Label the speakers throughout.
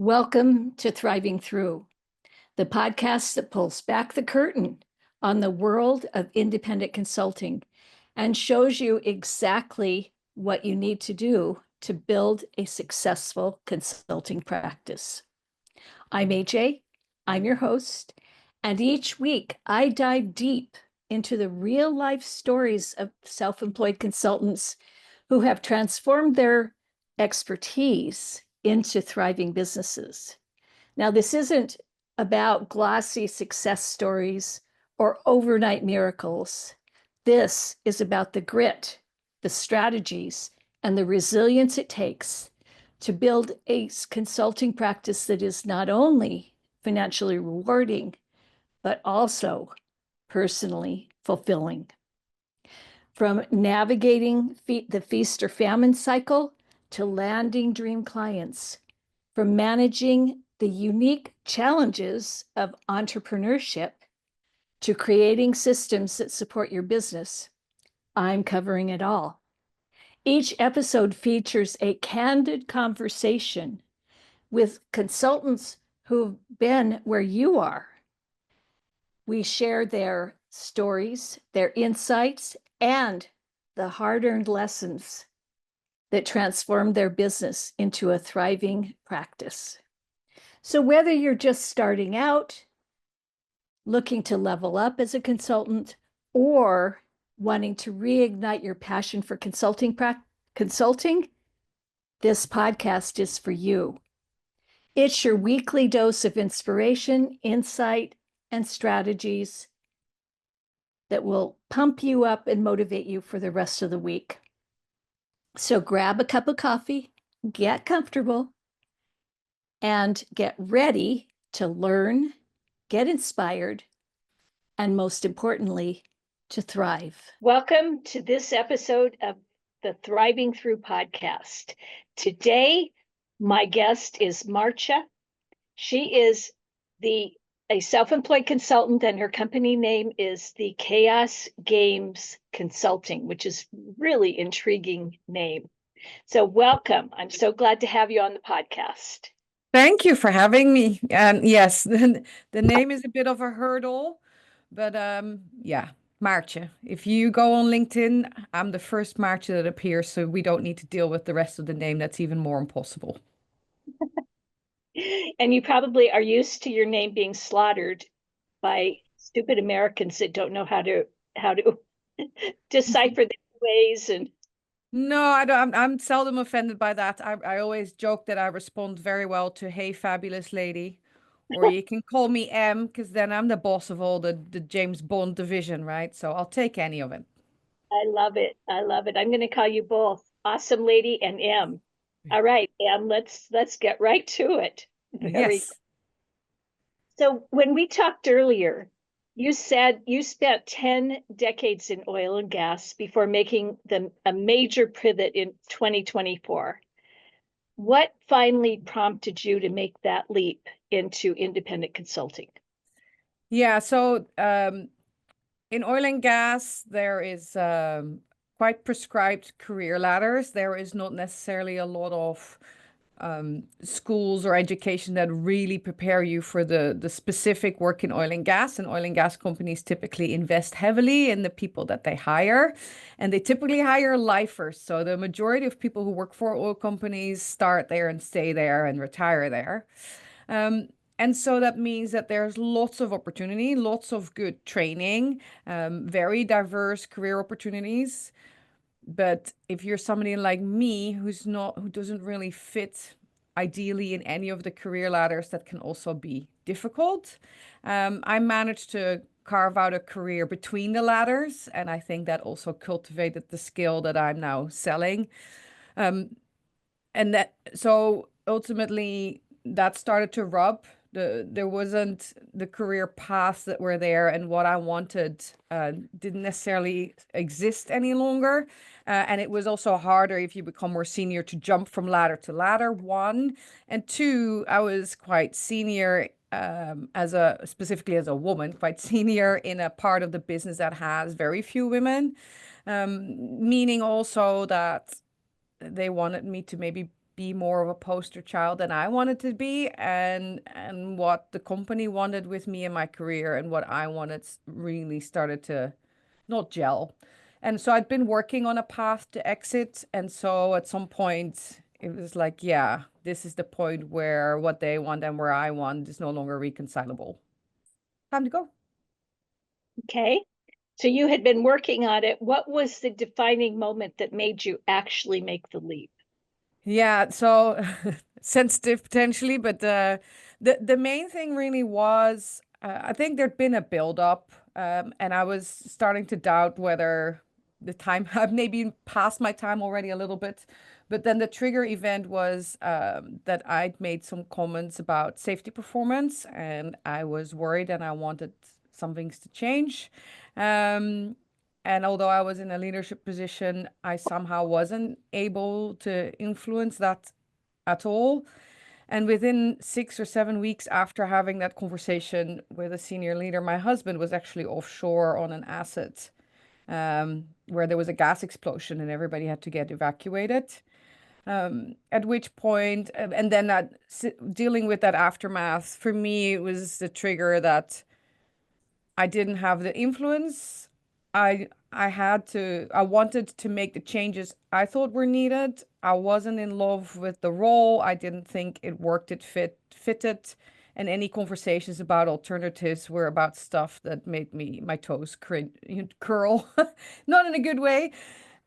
Speaker 1: Welcome to Thriving Through, the podcast that pulls back the curtain on the world of independent consulting and shows you exactly what you need to do to build a successful consulting practice. I'm AJ, I'm your host, and each week I dive deep into the real life stories of self-employed consultants who have transformed their expertise into thriving businesses. Now, this isn't about glossy success stories or overnight miracles. This is about the grit, the strategies, and the resilience it takes to build a consulting practice that is not only financially rewarding, but also personally fulfilling. From navigating the feast or famine cycle to landing dream clients, from managing the unique challenges of entrepreneurship to creating systems that support your business, I'm covering it all. Each episode features a candid conversation with consultants who've been where you are. We share their stories, their insights, and the hard-earned lessons that transform their business into a thriving practice. So whether you're just starting out, looking to level up as a consultant, or wanting to reignite your passion for consulting, this podcast is for you. It's your weekly dose of inspiration, insight, and strategies that will pump you up and motivate you for the rest of the week. So grab a cup of coffee, get comfortable, and get ready to learn, get inspired, and most importantly, to thrive. Welcome to this episode of the Thriving Through podcast. Today, my guest is Maartje. She is a self-employed consultant, and her company name is the Chaos Games Consulting, which is really intriguing name. So welcome. I'm so glad to have you on the podcast.
Speaker 2: Thank you for having me. And yes, the name is a bit of a hurdle, but yeah, Maartje. If you go on LinkedIn, I'm the first Maartje that appears, so we don't need to deal with the rest of the name. That's even more impossible.
Speaker 1: And you probably are used to your name being slaughtered by stupid Americans that don't know how to decipher the ways. And
Speaker 2: no, I don't. I'm seldom offended by that. I always joke that I respond very well to "Hey, fabulous lady," or you can call me M, because then I'm the boss of all the James Bond division, right? So I'll take any of it.
Speaker 1: I love it. I love it. I'm going to call you both Awesome Lady and M. All right, M, let's get right to it.
Speaker 2: Yes.
Speaker 1: So when we talked earlier, you said you spent 10 decades in oil and gas before making a major pivot in 2024. What finally prompted you to make that leap into independent consulting?
Speaker 2: Yeah, so in oil and gas, there is quite prescribed career ladders. There is not necessarily a lot of schools or education that really prepare you for the specific work in oil and gas. And oil and gas companies typically invest heavily in the people that they hire. And they typically hire lifers. So the majority of people who work for oil companies start there and stay there and retire there. And so that means that there's lots of opportunity, lots of good training, very diverse career opportunities. But if you're somebody like me who doesn't really fit ideally in any of the career ladders, that can also be difficult. I managed to carve out a career between the ladders, and I think that also cultivated the skill that I'm now selling. And so ultimately that started to rub. There wasn't the career paths that were there, and what I wanted didn't necessarily exist any longer. And it was also harder if you become more senior to jump from ladder to ladder, one. And two, I was quite senior specifically as a woman, quite senior in a part of the business that has very few women, meaning also that they wanted me to maybe be more of a poster child than I wanted to be, and what the company wanted with me in my career and what I wanted really started to not gel. And so I'd been working on a path to exit, and so at some point it was like, yeah, this is the point where what they want and where I want is no longer reconcilable. Time to go.
Speaker 1: Okay. So you had been working on it. What was the defining moment that made you actually make the leap?
Speaker 2: Yeah, so sensitive potentially, but the main thing really was I think there'd been a build-up, and I was starting to doubt whether the time I've maybe passed my time already a little bit. But then the trigger event was that I'd made some comments about safety performance, and I was worried and I wanted some things to change. Um, and although I was in a leadership position, I somehow wasn't able to influence that at all. And within 6 or 7 weeks after having that conversation with a senior leader, my husband was actually offshore on an asset where there was a gas explosion and everybody had to get evacuated. At which point, and then dealing with that aftermath, for me, it was the trigger that I didn't have the influence. I wanted to make the changes I thought were needed. I wasn't in love with the role. I didn't think it worked, it fitted. And any conversations about alternatives were about stuff that made my toes curl, not in a good way.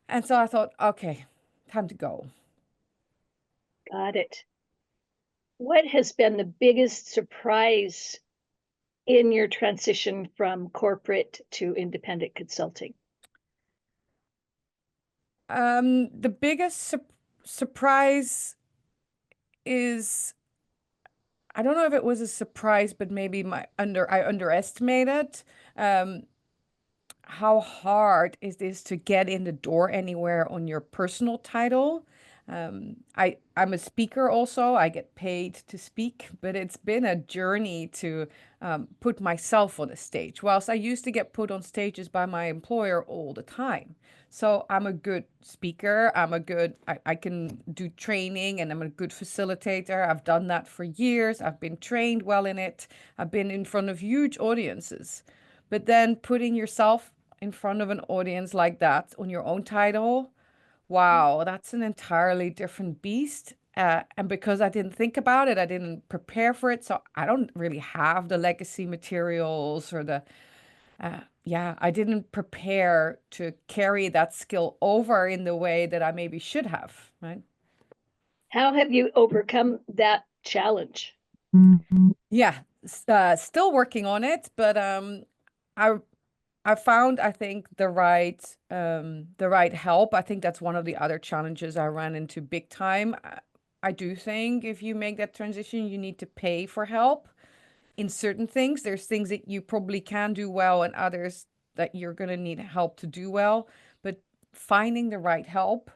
Speaker 2: And so I thought, okay, time to go.
Speaker 1: Got it. What has been the biggest surprise in your transition from corporate to independent consulting?
Speaker 2: The biggest surprise is I don't know if it was a surprise, but maybe I underestimated how hard is this to get in the door anywhere on your personal title. I'm a speaker also. I get paid to speak, but it's been a journey to put myself on a stage. Whilst I used to get put on stages by my employer all the time. So I'm a good speaker. I can do training and I'm a good facilitator. I've done that for years. I've been trained well in it. I've been in front of huge audiences. But then putting yourself in front of an audience like that on your own title, wow, that's an entirely different beast. And because I didn't think about it, I didn't prepare for it. So I don't really have the legacy materials or yeah, I didn't prepare to carry that skill over in the way that I maybe should have, right?
Speaker 1: How have you overcome that challenge?
Speaker 2: Yeah, still working on it, but I I found, I think, the right help. I think that's one of the other challenges I ran into big time. I do think if you make that transition, you need to pay for help in certain things. There's things that you probably can do well and others that you're going to need help to do well. But finding the right help,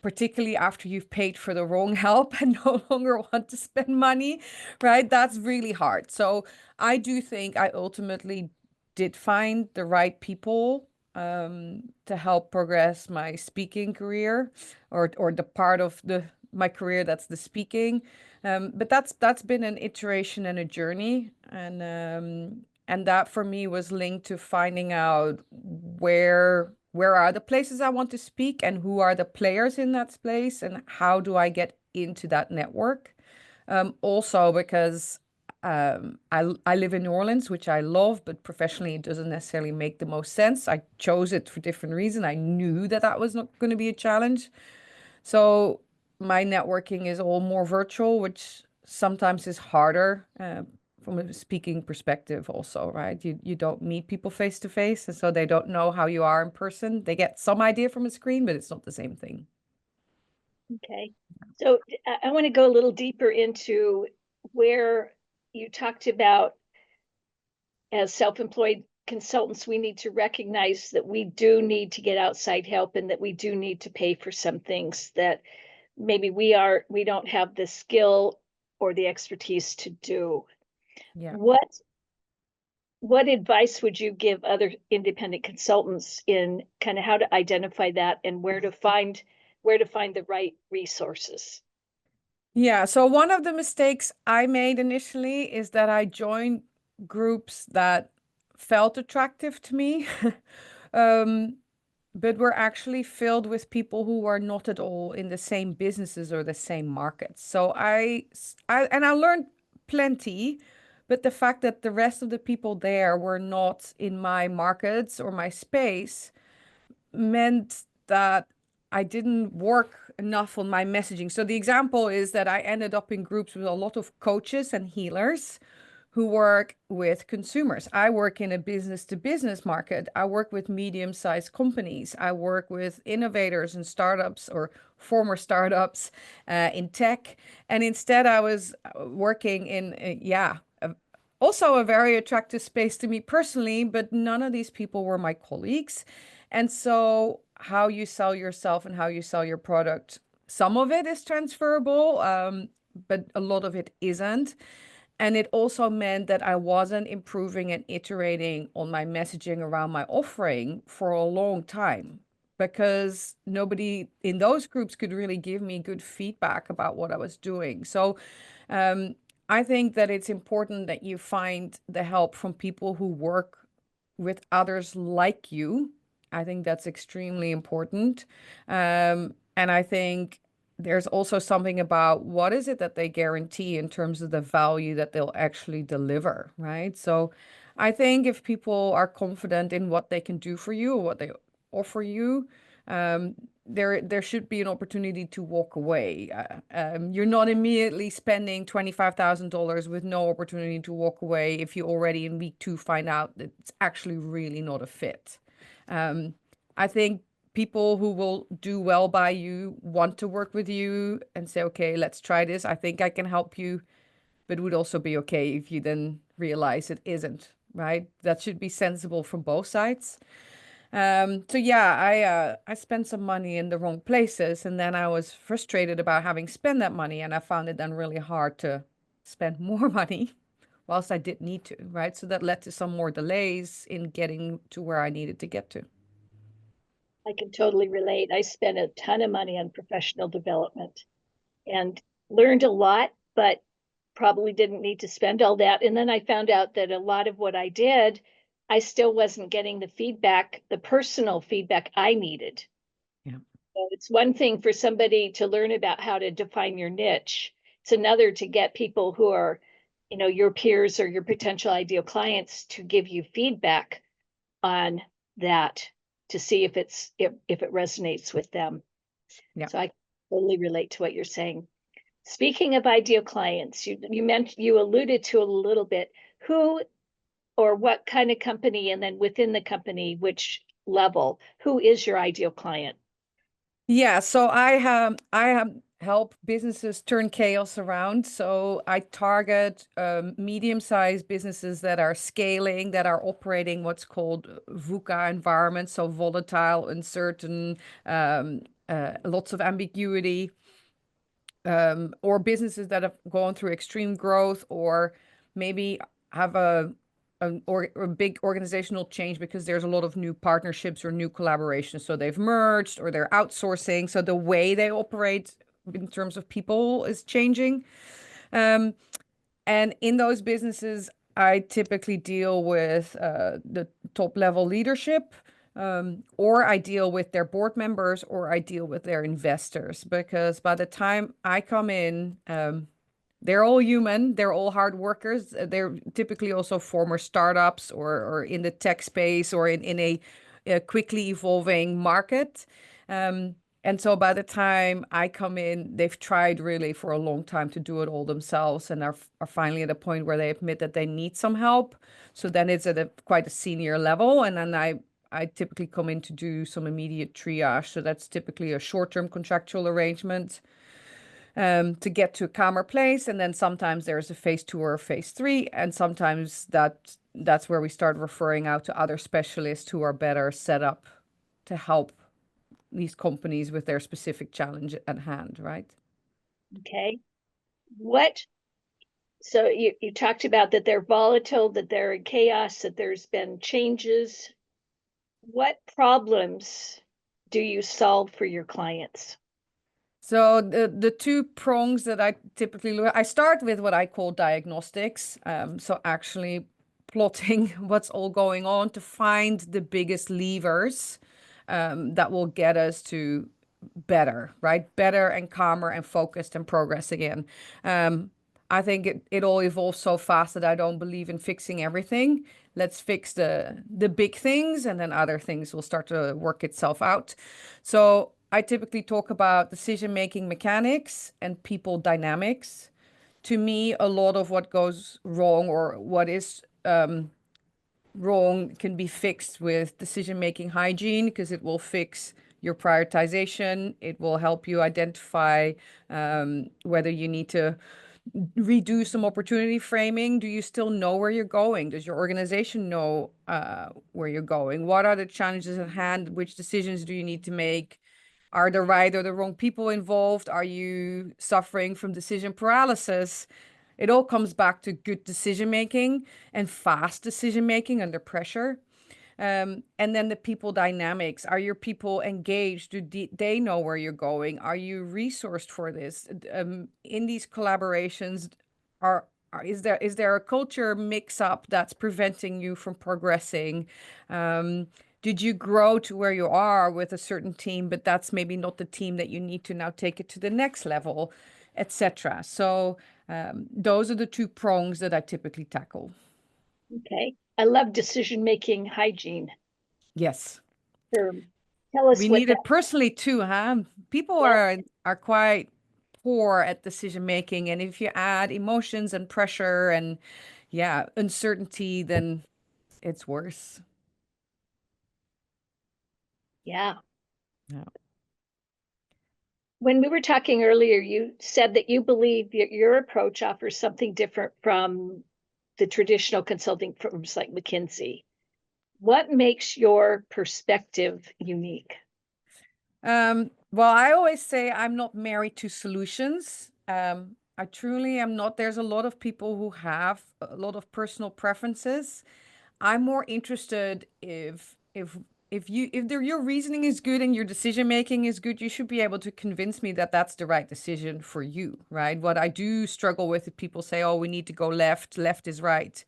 Speaker 2: particularly after you've paid for the wrong help and no longer want to spend money, right? That's really hard. So I do think I ultimately did find the right people to help progress my speaking career or the part of my career that's the speaking. But that's been an iteration and a journey, and that for me was linked to finding out where are the places I want to speak and who are the players in that space and how do I get into that network. Also because I live in New Orleans, which I love, but professionally it doesn't necessarily make the most sense. I chose it for different reasons. I knew that that was not going to be a challenge. So my networking is all more virtual, which sometimes is harder from a speaking perspective also, right? You don't meet people face to face, and so they don't know how you are in person. They get some idea from a screen, but it's not the same thing.
Speaker 1: Okay. So I want to go a little deeper into where you talked about as self-employed consultants, we need to recognize that we do need to get outside help and that we do need to pay for some things that maybe we don't have the skill or the expertise to do.
Speaker 2: Yeah.
Speaker 1: What advice would you give other independent consultants in kind of how to identify that and where to find the right resources?
Speaker 2: Yeah, so one of the mistakes I made initially is that I joined groups that felt attractive to me, um, but were actually filled with people who are not at all in the same businesses or the same markets. So I learned plenty, but the fact that the rest of the people there were not in my markets or my space meant that I didn't work enough on my messaging. So the example is that I ended up in groups with a lot of coaches and healers who work with consumers. I work in a business to business market. I work with medium-sized companies. I work with innovators and startups or former startups in tech. And instead I was working in, also a very attractive space to me personally, but none of these people were my colleagues. And so how you sell yourself and how you sell your product, some of it is transferable, but a lot of it isn't. And it also meant that I wasn't improving and iterating on my messaging around my offering for a long time because nobody in those groups could really give me good feedback about what I was doing. So um, I think that it's important that you find the help from people who work with others like you. I think that's extremely important. And I think there's also something about what is it that they guarantee in terms of the value that they'll actually deliver, right? So I think if people are confident in what they can do for you or what they offer you, there should be an opportunity to walk away. You're not immediately spending $25,000 with no opportunity to walk away if you already in week 2 find out that it's actually really not a fit. I think people who will do well by you want to work with you and say, okay, let's try this. I think I can help you, but it would also be okay if you then realize it isn't, right? That should be sensible from both sides. So yeah, I spent some money in the wrong places, and then I was frustrated about having spent that money, and I found it then really hard to spend more money whilst I did need to, right? So that led to some more delays in getting to where I needed to get to.
Speaker 1: I can totally relate. I spent a ton of money on professional development and learned a lot, but probably didn't need to spend all that. And then I found out that a lot of what I did, I still wasn't getting the feedback, the personal feedback I needed.
Speaker 2: Yeah.
Speaker 1: So it's one thing for somebody to learn about how to define your niche. It's another to get people who are, your peers or your potential ideal clients to give you feedback on that to see if it resonates with them.
Speaker 2: Yeah.
Speaker 1: So I totally relate to what you're saying. Speaking of ideal clients, you alluded to a little bit who or what kind of company, and then within the company, which level, who is your ideal client?
Speaker 2: Yeah, so I have help businesses turn chaos around. So I target medium-sized businesses that are scaling, that are operating what's called VUCA environments, so volatile, uncertain, lots of ambiguity, or businesses that have gone through extreme growth, or maybe have a big organizational change because there's a lot of new partnerships or new collaborations. So they've merged or they're outsourcing. So the way they operate in terms of people is changing. Um, and in those businesses, I typically deal with the top level leadership, or I deal with their board members, or I deal with their investors. Because by the time I come in, they're all human, they're all hard workers. They're typically also former startups or in the tech space or in a quickly evolving market. Um, and so by the time I come in, they've tried really for a long time to do it all themselves and are finally at a point where they admit that they need some help. So then it's at quite a senior level. And then I typically come in to do some immediate triage. So that's typically a short-term contractual arrangement to get to a calmer place. And then sometimes there's a phase 2 or a phase 3. And sometimes that's where we start referring out to other specialists who are better set up to help these companies with their specific challenge at hand, right?
Speaker 1: Okay. What, so you talked about that they're volatile, that they're in chaos, that there's been changes. What problems do you solve for your clients?
Speaker 2: So the two prongs that I typically look at, I start with what I call diagnostics. So actually plotting what's all going on to find the biggest levers that will get us to better, right? Better and calmer and focused and progress again. I think it all evolves so fast that I don't believe in fixing everything. Let's fix the big things, and then other things will start to work itself out. So I typically talk about decision-making mechanics and people dynamics. To me, a lot of what goes wrong or what is wrong can be fixed with decision-making hygiene because it will fix your prioritization. It will help you identify whether you need to redo some opportunity framing. Do you still know where you're going? Does your organization know where you're going? What are the challenges at hand? Which decisions do you need to make? Are the right or the wrong people involved? Are you suffering from decision paralysis? It all comes back to good decision making and fast decision making under pressure. And then the people dynamics. Are your people engaged? Do they know where you're going? Are you resourced for this? In these collaborations, is there a culture mix up that's preventing you from progressing? Did you grow to where you are with a certain team, but that's maybe not the team that you need to now take it to the next level, etc. So those are the two prongs that I typically tackle.
Speaker 1: Okay. I love decision-making hygiene.
Speaker 2: Yes.
Speaker 1: Tell us
Speaker 2: We
Speaker 1: what
Speaker 2: need
Speaker 1: that
Speaker 2: it personally too, huh? People
Speaker 1: is.
Speaker 2: are quite poor at decision making, and if you add emotions and pressure and yeah, uncertainty, then it's worse.
Speaker 1: Yeah.
Speaker 2: Yeah.
Speaker 1: When we were talking earlier, you said that you believe your approach offers something different from the traditional consulting firms like McKinsey. What makes your perspective unique?
Speaker 2: Well, I always say I'm not married to solutions. I truly am not. There's a lot of people who have a lot of personal preferences. I'm more interested if your reasoning is good and your decision making is good, you should be able to convince me that that's the right decision for you, right? What I do struggle with is people say, "Oh, we need to go left. Left is right."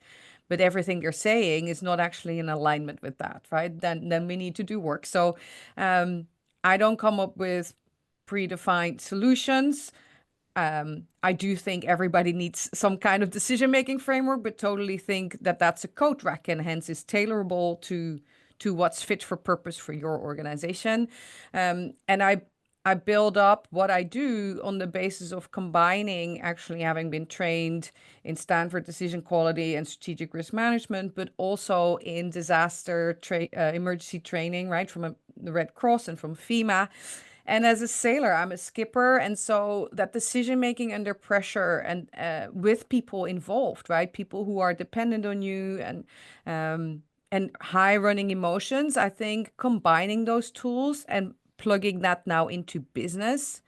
Speaker 2: But everything you're saying is not actually in alignment with that, right? Then we need to do work. So, I don't come up with predefined solutions. I do think everybody needs some kind of decision-making framework, but totally think that that's a code rack and hence is tailorable to what's fit for purpose for your organization. And I build up what I do on the basis of combining actually having been trained in Stanford decision quality and strategic risk management, but also in emergency training, right, from the Red Cross and from FEMA. And as a sailor, I'm a skipper. And so that decision making under pressure and with people involved, right? People who are dependent on you and high running emotions, I think combining those tools and plugging that now into business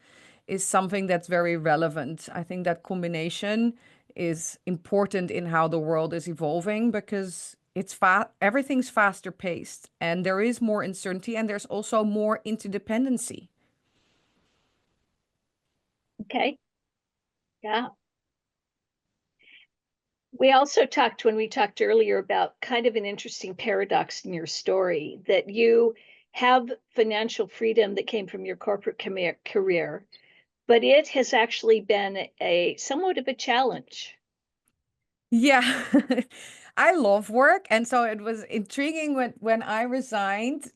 Speaker 2: is something that's very relevant. I think that combination is important in how the world is evolving because everything's faster paced and there is more uncertainty and there's also more interdependency.
Speaker 1: Okay. Yeah. We also talked when we talked earlier about kind of an interesting paradox in your story that you have financial freedom that came from your corporate career, but it has actually been a somewhat of a challenge.
Speaker 2: Yeah, I love work. And so it was intriguing when I resigned.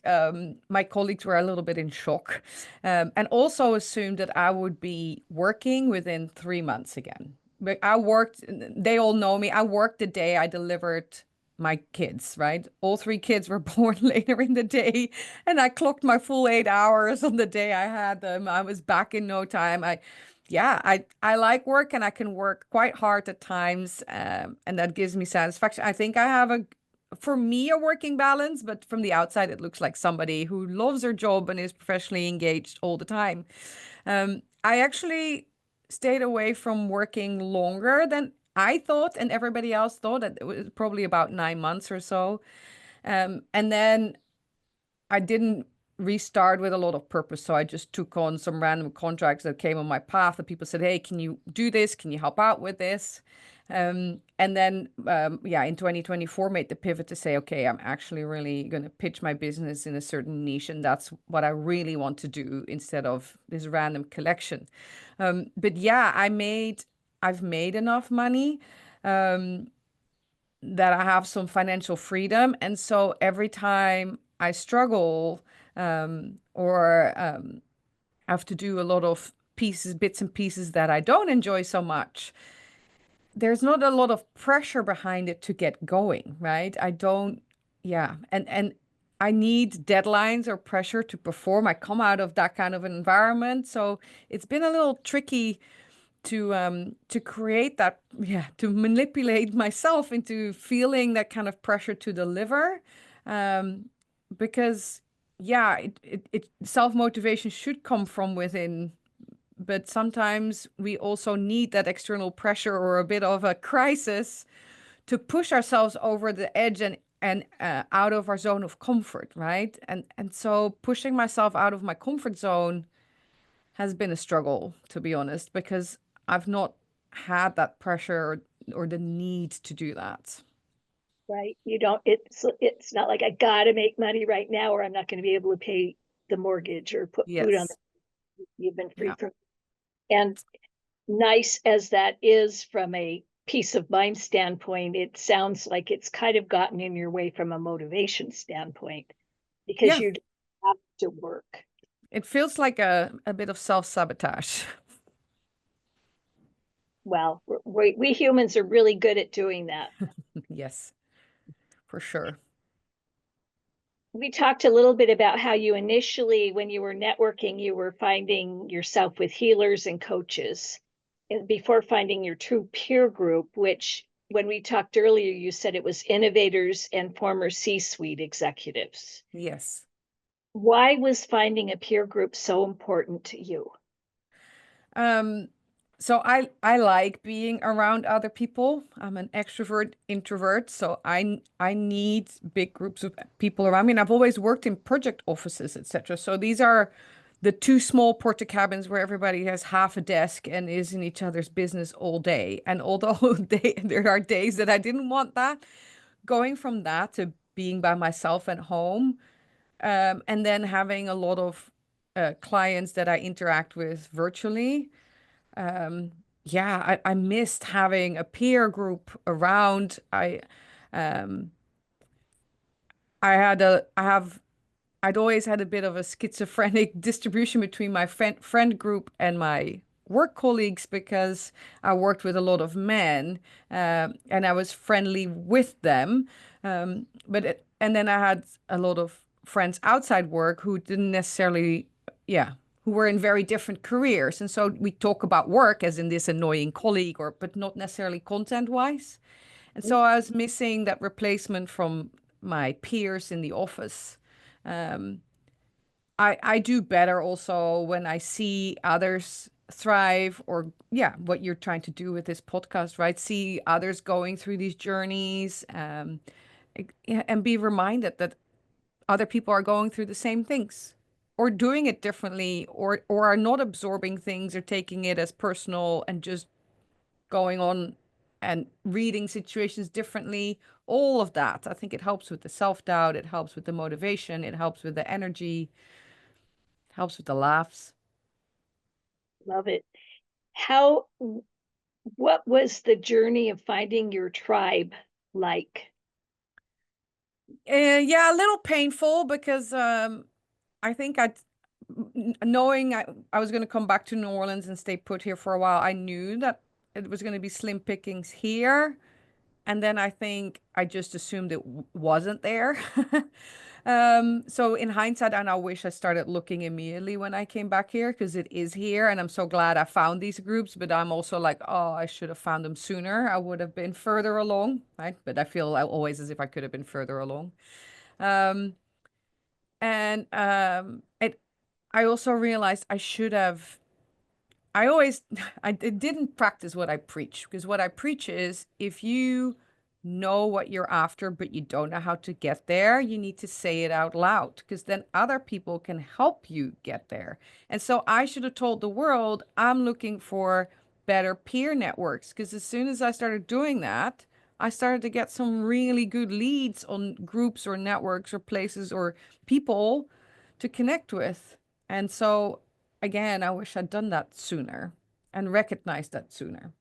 Speaker 2: My colleagues were a little bit in shock and also assumed that I would be working within 3 months again. But I worked, they all know me. I worked the day I delivered my kids, right? All three kids were born later in the day, and I clocked my full 8 hours on the day I had them. I was back in no time. Yeah, I like work and I can work quite hard at times, and that gives me satisfaction. I think I have for me, a working balance, but from the outside, it looks like somebody who loves their job and is professionally engaged all the time. I actually stayed away from working longer than I thought, and everybody else thought that it was probably about 9 months or so. And then I didn't restart with a lot of purpose. So I just took on some random contracts that came on my path that people said, hey, can you do this? Can you help out with this? And then, yeah, in 2024, made the pivot to say, okay, I'm actually really going to pitch my business in a certain niche. And that's what I really want to do instead of this random collection. But yeah, I've made enough money. That I have some financial freedom. And so every time I struggle or have to do a lot of pieces, bits and pieces that I don't enjoy so much, there's not a lot of pressure behind it to get going, right? I don't, yeah. And I need deadlines or pressure to perform. I come out of that kind of environment. So it's been a little tricky to create that, yeah, to manipulate myself into feeling that kind of pressure to deliver, um because yeah, it self-motivation should come from within, but sometimes we also need that external pressure or a bit of a crisis to push ourselves over the edge and out of our zone of comfort, right? And so pushing myself out of my comfort zone has been a struggle, to be honest, because I've not had that pressure or the need to do that.
Speaker 1: Right. You don't, it's not like I gotta make money right now or I'm not going to be able to pay the mortgage or put food on
Speaker 2: Yes.
Speaker 1: the, you've been free
Speaker 2: Yeah.
Speaker 1: from. And nice as that is from a peace of mind standpoint, it sounds like it's kind of gotten in your way from a motivation standpoint because
Speaker 2: Yeah.
Speaker 1: you have to work.
Speaker 2: It feels like a bit of self-sabotage.
Speaker 1: Well, we humans are really good at doing that.
Speaker 2: Yes, for sure.
Speaker 1: We talked a little bit about how you initially, when you were networking, you were finding yourself with healers and coaches before finding your true peer group, which when we talked earlier, you said it was innovators and former C-suite executives.
Speaker 2: Yes.
Speaker 1: Why was finding a peer group so important to you?
Speaker 2: Um, so I like being around other people. I'm an extrovert introvert, so I need big groups of people around me. And I've always worked in project offices, etc. So these are the two small porta cabins where everybody has half a desk and is in each other's business all day. And although there are days that I didn't want that, going from that to being by myself at home, and then having a lot of clients that I interact with virtually, yeah, I missed having a peer group around. Um, I'd always had a bit of a schizophrenic distribution between my friend group and my work colleagues because I worked with a lot of men, and I was friendly with them. And then I had a lot of friends outside work who didn't necessarily, yeah, who were in very different careers. And so we talk about work as in this annoying colleague, or but not necessarily content wise. And so I was missing that replacement from my peers in the office. Um, I do better also when I see others thrive, or yeah, what you're trying to do with this podcast, right? See others going through these journeys, yeah, and be reminded that other people are going through the same things or doing it differently, or are not absorbing things or taking it as personal and just going on and reading situations differently. All of that. I think it helps with the self-doubt, it helps with the motivation, it helps with the energy, helps with the laughs.
Speaker 1: Love it. How, what was the journey of finding your tribe like?
Speaker 2: Yeah, a little painful because I think knowing I was going to come back to New Orleans and stay put here for a while, I knew that it was going to be slim pickings here. And then I think I just assumed it wasn't there. So in hindsight, I now wish I started looking immediately when I came back here because it is here. And I'm so glad I found these groups. But I'm also like, oh, I should have found them sooner. I would have been further along, right? But I feel always as if I could have been further along. Um, and I also realized I should have. I always, I didn't practice what I preach because what I preach is if you know what you're after, but you don't know how to get there, you need to say it out loud because then other people can help you get there. And so I should have told the world I'm looking for better peer networks because as soon as I started doing that, I started to get some really good leads on groups or networks or places or people to connect with. And so, again, I wish I'd done that sooner and recognized that sooner.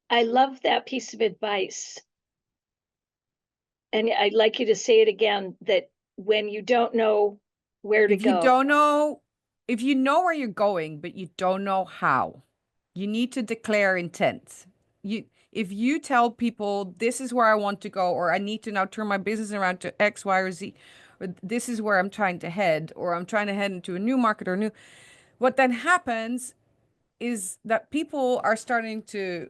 Speaker 1: I love that piece of advice. And I'd like you to say it again, that when you don't know where to
Speaker 2: If you
Speaker 1: go,
Speaker 2: don't know, if you know where you're going, but you don't know how, you need to declare intent. If you tell people this is where I want to go, or I need to now turn my business around to X, Y, or Z, or this is where I'm trying to head, or I'm trying to head into a new market or new, what then happens is that people are starting to,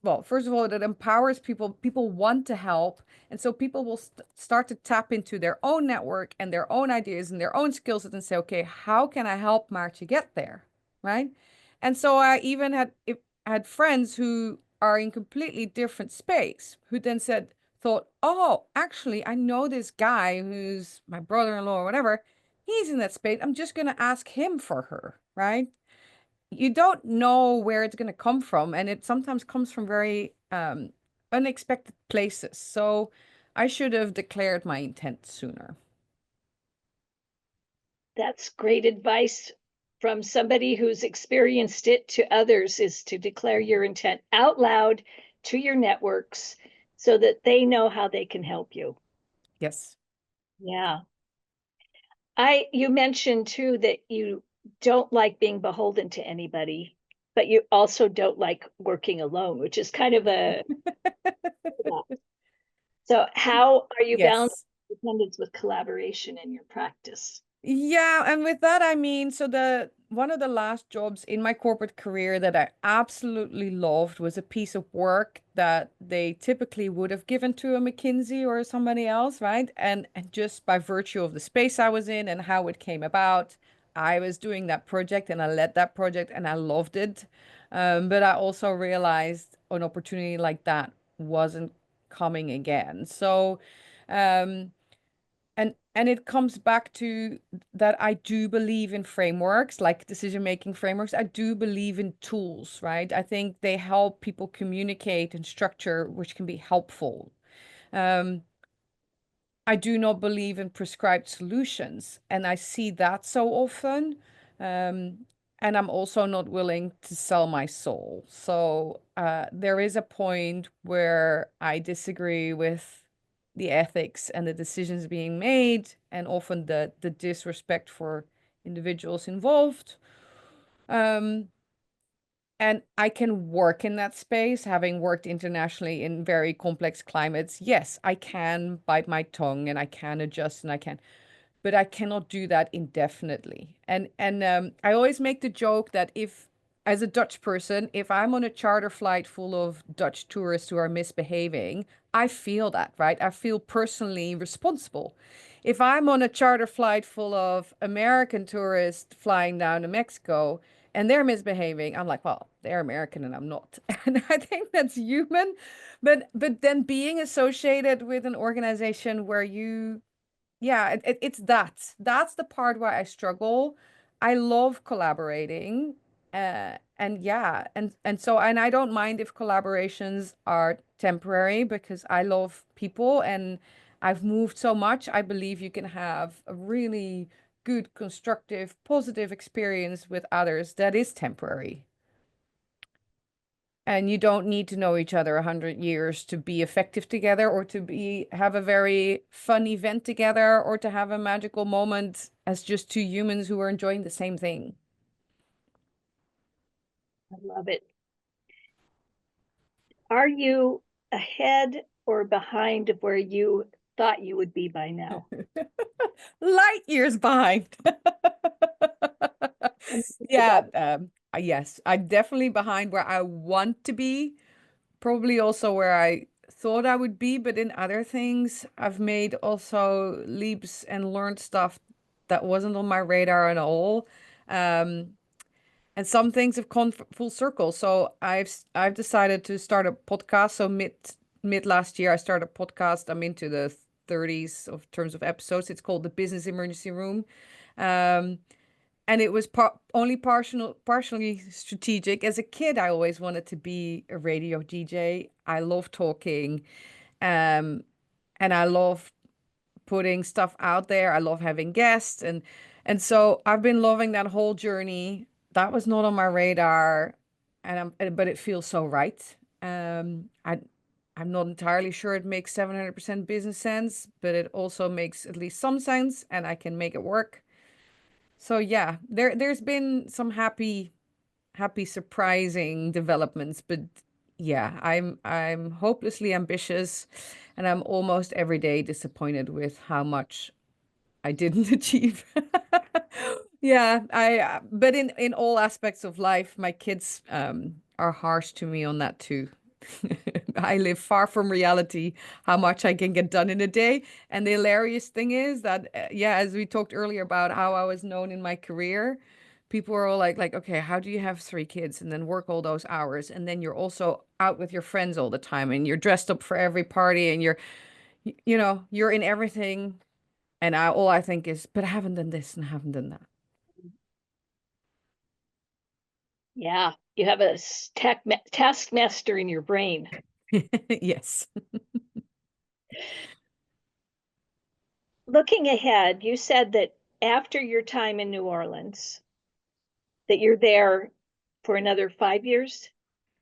Speaker 2: well, first of all, it empowers people. People want to help. And so people will start to tap into their own network and their own ideas and their own skill sets and say, okay, how can I help Maartje get there? Right. And so I even had friends who are in completely different space who then thought, oh, actually, I know this guy who's my brother-in-law or whatever. He's in that space. I'm just going to ask him for her. Right. You don't know where it's going to come from, and it sometimes comes from very unexpected places. So I should have declared my intent sooner.
Speaker 1: that's great advice from somebody who's experienced it to others, is to declare your intent out loud to your networks so that they know how they can help you.
Speaker 2: Yes.
Speaker 1: Yeah. You mentioned too that you don't like being beholden to anybody, but you also don't like working alone, which is kind of a, so how are you balancing
Speaker 2: Yes.
Speaker 1: independence with collaboration in your practice?
Speaker 2: Yeah, and with that I mean, so the one of the last jobs in my corporate career that I absolutely loved was a piece of work that they typically would have given to a McKinsey or somebody else, right? And just by virtue of the space I was in and how it came about, I was doing that project and I led that project and I loved it. But I also realized an opportunity like that wasn't coming again. So, um, and it comes back to that I do believe in frameworks, like decision-making frameworks. I do believe in tools, right? I think they help people communicate and structure, which can be helpful. Um, I do not believe in prescribed solutions, and I see that so often. Um, and I'm also not willing to sell my soul. So there is a point where I disagree with the ethics and the decisions being made, and often the disrespect for individuals involved. Um, and I can work in that space, having worked internationally in very complex climates. Yes, I can bite my tongue and I can adjust and I can, but I cannot do that indefinitely. And I always make the joke that if, as a Dutch person, if I'm on a charter flight full of Dutch tourists who are misbehaving, I feel that, right? I feel personally responsible. If I'm on a charter flight full of American tourists flying down to Mexico and they're misbehaving, I'm like, well, they're American and I'm not. And I think that's human. But then being associated with an organization where you, yeah, it's that. That's the part where I struggle. I love collaborating. And yeah, and so and I don't mind if collaborations are temporary because I love people and I've moved so much. I believe you can have a really good, constructive, positive experience with others that is temporary. And you don't need to know each other 100 years to be effective together or to be have a very fun event together or to have a magical moment as just two humans who are enjoying the same thing.
Speaker 1: I love it. Are you ahead or behind of where you thought you would be by now?
Speaker 2: Light years behind.
Speaker 1: And
Speaker 2: Yeah, yes, I'm definitely behind where I want to be. Probably also where I thought I would be, but in other things, I've made also leaps and learned stuff that wasn't on my radar at all. Um, and some things have come full circle. So I've decided to start a podcast. So mid last year, I started a podcast. I'm into the 30s of terms of episodes. It's called The Business Emergency Room. Um, and it was only partially strategic. As a kid, I always wanted to be a radio DJ. I love talking, um, and I love putting stuff out there. I love having guests, and so I've been loving that whole journey. That was not on my radar, but it feels so right. I'm not entirely sure it makes 700% business sense, but it also makes at least some sense, and I can make it work. So yeah, there's been some happy surprising developments, but yeah, I'm hopelessly ambitious, and I'm almost every day disappointed with how much I didn't achieve. Yeah, but in all aspects of life, my kids are harsh to me on that too. I live far from reality, how much I can get done in a day. And the hilarious thing is that, yeah, as we talked earlier about how I was known in my career, people are all like, okay, how do you have three kids and then work all those hours? And then you're also out with your friends all the time and you're dressed up for every party and you're in everything. And all I think is, but I haven't done this and I haven't done that.
Speaker 1: Yeah, you have a taskmaster in your brain.
Speaker 2: Yes.
Speaker 1: Looking ahead, you said that after your time in New Orleans, that you're there for another 5 years,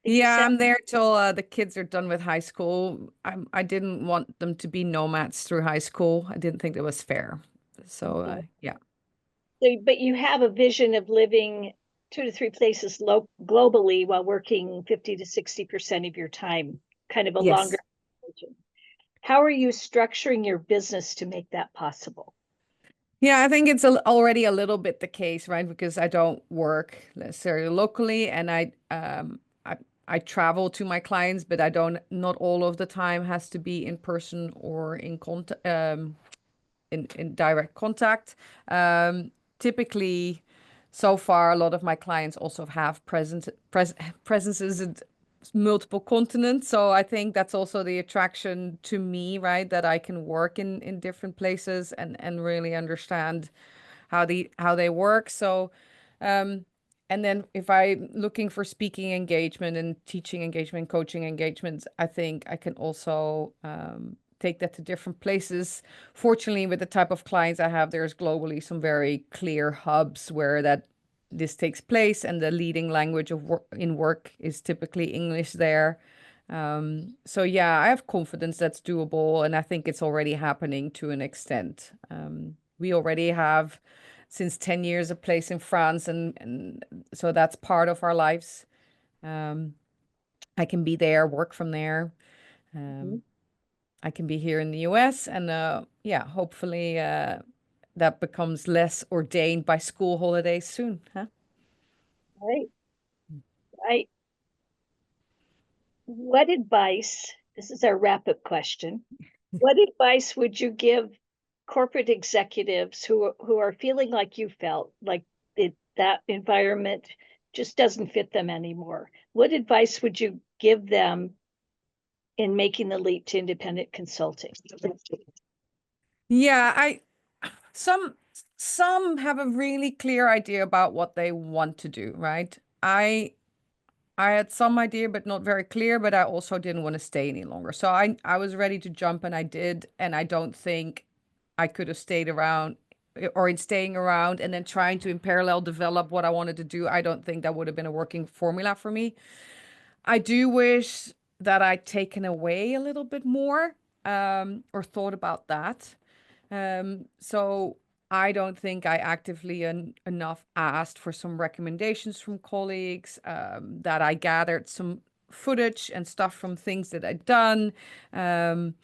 Speaker 1: did you
Speaker 2: Yeah,
Speaker 1: say?
Speaker 2: I'm there till the kids are done with high school. I didn't want them to be nomads through high school. I didn't think that was fair. So,
Speaker 1: Mhm.
Speaker 2: yeah.
Speaker 1: So, but you have a vision of living 2 to 3 places globally while working 50 to 60% of your time, kind of a longer
Speaker 2: Yes.
Speaker 1: vision. How are you structuring your business to make that possible?
Speaker 2: Yeah, I think it's already a little bit the case, right? Because I don't work necessarily locally, and I travel to my clients, but I don't. Not all of the time has to be in person or in contact. In direct contact. Typically, so far, a lot of my clients also have presences in multiple continents. So I think that's also the attraction to me, right? That I can work in different places and really understand how they work. So, um, and then if I'm looking for speaking engagement and teaching engagement, coaching engagements, I think I can also take that to different places. Fortunately, with the type of clients I have, there's globally some very clear hubs where that this takes place, and the leading language of work is typically English there. So yeah, I have confidence that's doable, and I think it's already happening to an extent. We already have since 10 years a place in France, and so that's part of our lives. Um, I can be there, work from there.
Speaker 1: Mhm.
Speaker 2: Um, I can be here in the US, and yeah, hopefully that becomes less ordained by school holidays soon, huh?
Speaker 1: Right, right. What advice, this is our wrap-up question, what advice would you give corporate executives who are feeling like you felt, like that environment just doesn't fit them anymore? What advice would you give them in making the leap to independent consulting?
Speaker 2: Yeah, I some some have a really clear idea about what they want to do, right? I had some idea, but not very clear, but I also didn't want to stay any longer. So I was ready to jump and I did. And I don't think I could have stayed around or in staying around and then trying to in parallel develop what I wanted to do. I don't think that would have been a working formula for me. I do wish that I'd taken away a little bit more or thought about that. So I don't think I actively enough asked for some recommendations from colleagues, that I gathered some footage and stuff from things that I'd done. Um,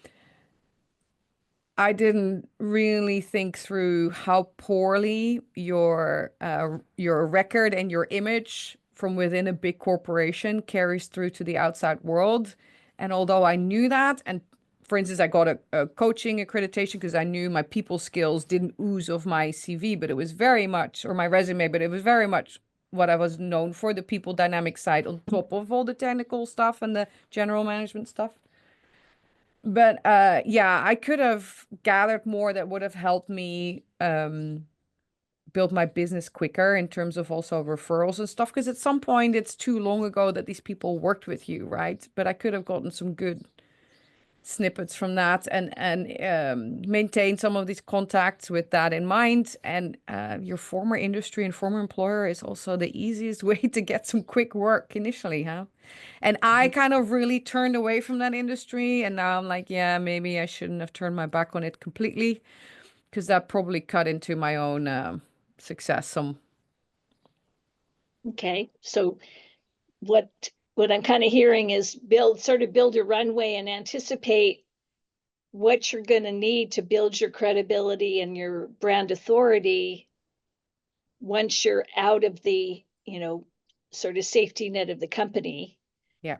Speaker 2: I didn't really think through how poorly your record and your image from within a big corporation carries through to the outside world. And although I knew that, and for instance, I got a coaching accreditation because I knew my people skills didn't ooze off my CV, but it was very much, or my resume, but it was very much what I was known for, the people dynamic side on top of all the technical stuff and the general management stuff. But yeah, I could have gathered more that would have helped me build my business quicker in terms of also referrals and stuff. Because at some point, it's too long ago that these people worked with you, right? But I could have gotten some good snippets from that and maintain some of these contacts with that in mind. And your former industry and former employer is also the easiest way to get some quick work initially, huh? And I kind of really turned away from that industry, and now I'm like, yeah, maybe I shouldn't have turned my back on it completely, because that probably cut into my own success some.
Speaker 1: Okay, so what what I'm kind of hearing is build your runway and anticipate what you're going to need to build your credibility and your brand authority once you're out of the, sort of safety net of the company,
Speaker 2: Yeah.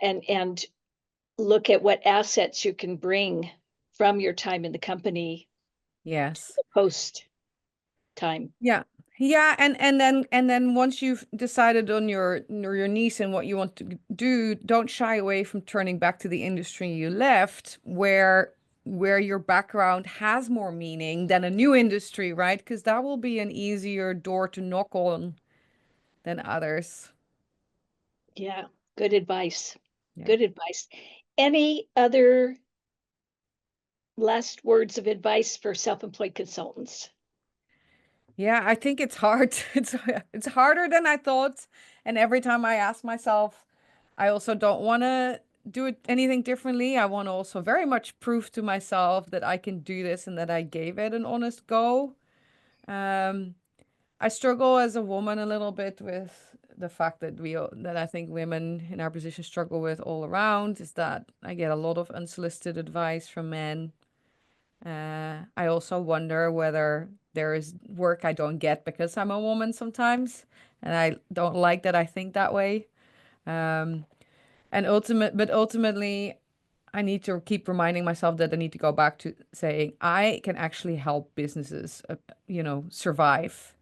Speaker 1: and look at what assets you can bring from your time in the company
Speaker 2: Yes.
Speaker 1: post time.
Speaker 2: Yeah. Yeah, and then once you've decided on your niche and what you want to do, don't shy away from turning back to the industry you left, where your background has more meaning than a new industry, right? Because that will be an easier door to knock on than others.
Speaker 1: Yeah, good advice.
Speaker 2: Yeah.
Speaker 1: Good advice. Any other last words of advice for self-employed consultants?
Speaker 2: Yeah, I think it's hard. It's harder than I thought. And every time I ask myself, I also don't want to do it anything differently. I want to also very much prove to myself that I can do this and that I gave it an honest go. Um, I struggle as a woman a little bit with the fact that that I think women in our position struggle with all around, is that I get a lot of unsolicited advice from men. I also wonder whether there is work I don't get because I'm a woman sometimes, and I don't like that I think that way. Um, but ultimately, I need to keep reminding myself that I need to go back to saying I can actually help businesses, survive,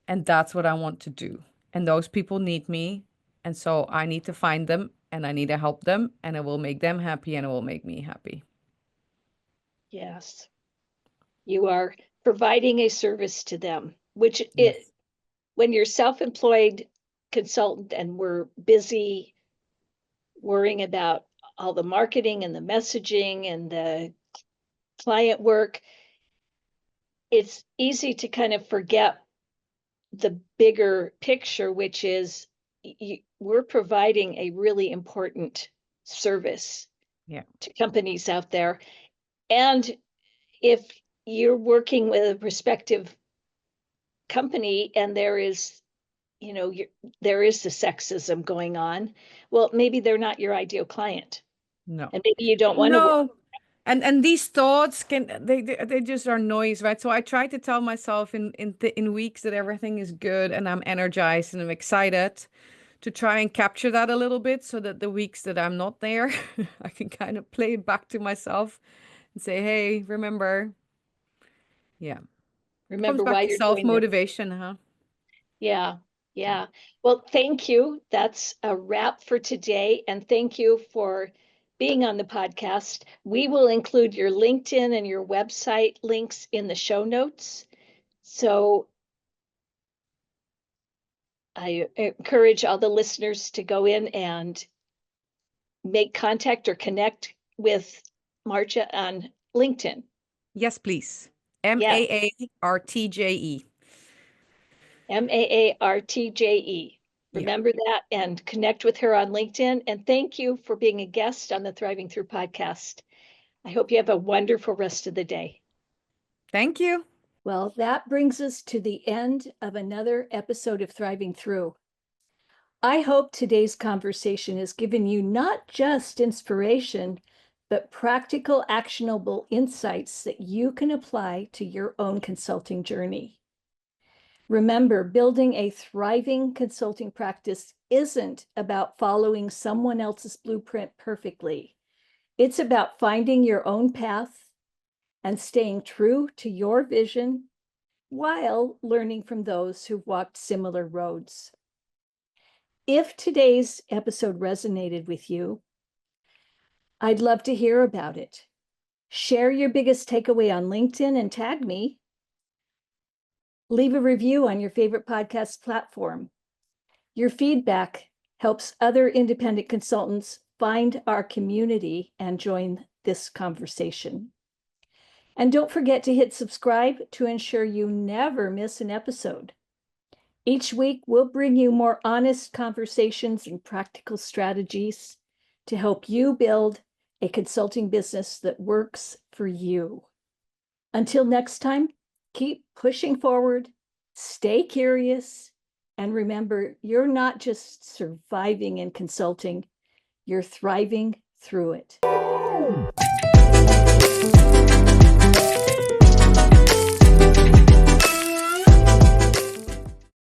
Speaker 2: and that's what I want to do. And those people need me, and so I need to find them, and I need to help them, and it will make them happy, and it will make me happy.
Speaker 1: Yes, you are providing a service to them, which it
Speaker 2: Yes.
Speaker 1: when you're self-employed consultant and we're busy worrying about all the marketing and the messaging and the client work, it's easy to kind of forget the bigger picture, which is we're providing a really important service
Speaker 2: Yeah.
Speaker 1: to companies out there. And if you're working with a prospective company and there is the sexism going on, well, maybe they're not your ideal client.
Speaker 2: No.
Speaker 1: And maybe you don't want to work.
Speaker 2: No. And these thoughts they just are noise, right? So I try to tell myself in weeks that everything is good and I'm energized and I'm excited, to try and capture that a little bit, so that the weeks that I'm not there, I can kind of play it back to myself and say, "Hey, remember." Yeah. Comes
Speaker 1: Remember
Speaker 2: back
Speaker 1: why
Speaker 2: to
Speaker 1: you're doing this.
Speaker 2: self-motivation, huh?
Speaker 1: Yeah,
Speaker 2: Yeah.
Speaker 1: yeah. Well, thank you. That's a wrap for today. And thank you for being on the podcast. We will include your LinkedIn and your website links in the show notes. So I encourage all the listeners to go in and make contact or connect with Maartje on LinkedIn.
Speaker 2: Yes, please.
Speaker 1: Yeah,
Speaker 2: Maartje.
Speaker 1: Maartje.
Speaker 2: Yeah.
Speaker 1: Remember that and connect with her on LinkedIn. And thank you for being a guest on the Thriving Through podcast. I hope you have a wonderful rest of the day.
Speaker 2: Thank you.
Speaker 1: Well, that brings us to the end of another episode of Thriving Through. I hope today's conversation has given you not just inspiration, but practical, actionable insights that you can apply to your own consulting journey. Remember, building a thriving consulting practice isn't about following someone else's blueprint perfectly. It's about finding your own path and staying true to your vision while learning from those who've walked similar roads. If today's episode resonated with you, I'd love to hear about it. Share your biggest takeaway on LinkedIn and tag me. Leave a review on your favorite podcast platform. Your feedback helps other independent consultants find our community and join this conversation. And don't forget to hit subscribe to ensure you never miss an episode. Each week, we'll bring you more honest conversations and practical strategies to help you build a consulting business that works for you. Until next time, keep pushing forward, stay curious, and remember, you're not just surviving in consulting, you're thriving through it.